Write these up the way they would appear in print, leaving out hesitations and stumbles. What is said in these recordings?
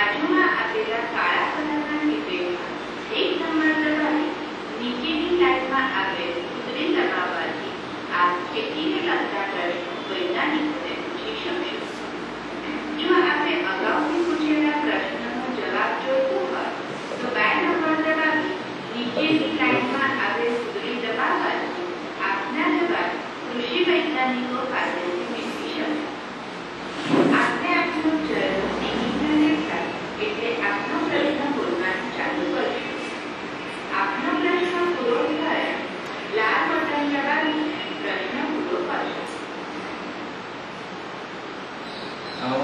બાજુમાં આપેલા કાળા કલરના ટીપેમાં 1 નંબર દબાવી નીચેની લાઈનમાં આવેલ કુતરી દબાવવાથી આ ખેતીને લગતા પ્રશ્નો વૈજ્ઞાનિકોને પૂછી શકશો. જો આપણે અગાઉથી પૂછેલા પ્રશ્નનો જવાબ જોઈતો હોય તો 2 નંબર દબાવી નીચેની લાઈનમાં આવેલ કુતરી દબાવવાથી આપના જવાબ કૃષિ વૈજ્ઞાનિકો પાસેથી મેળવી શકે. આપણે આપનો ચહેરો ઇન્ટરનેટ એટલે આપનો પ્રશ્ન બોલવાનું ચાલુ કરીશું. આપનો પ્રશ્ન પૂરો થાય લાલ બટન દબાવી પ્રશ્ન પૂરો કરશો.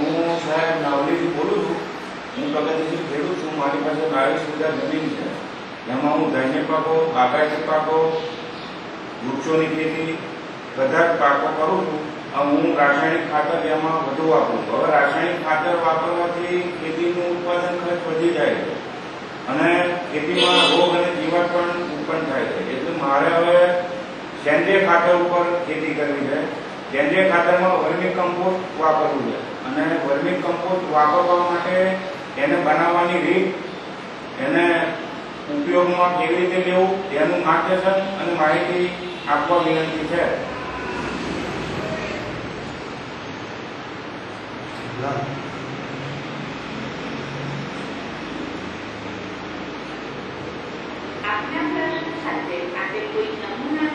હું સાહેબ નાવલીથી બોલું છું. હું પ્રગતિશીલ ખેડૂત છું. મારી પાસે 22 વીઘા જમીન છે. એમાં હું ધાન્ય પાકો, બાગાયતી પાકો, વૃક્ષોની ખેતી બધા જ પાકો કરું છું. હું રાસાયણિક ખાતર એમાં વધુ વાપરું છું. હવે રાસાયણિક ખાતર વાપરવાથી ખેતીનું ઉત્પાદન ખર્ચ વધી જાય છે અને ખેતીમાં રોગ અને જીવાત પણ ઉત્પન્ન થાય છે. એટલે મારે હવે સેન્દ્રિય ખાતર ઉપર ખેતી કરવી છે. સેન્દ્રિય ખાતરમાં વર્મી કમ્પોસ્ટ વાપરવું છે અને વર્મી કમ્પોસ્ટ વાપરવા માટે એને બનાવવાની રીત, એને ઉપયોગમાં કેવી રીતે લેવું એનું માર્ગદર્શન અને માહિતી આપવા વિનંતી છે. આપના પ્રશ્ન સાથે આપણે કોઈ નમૂના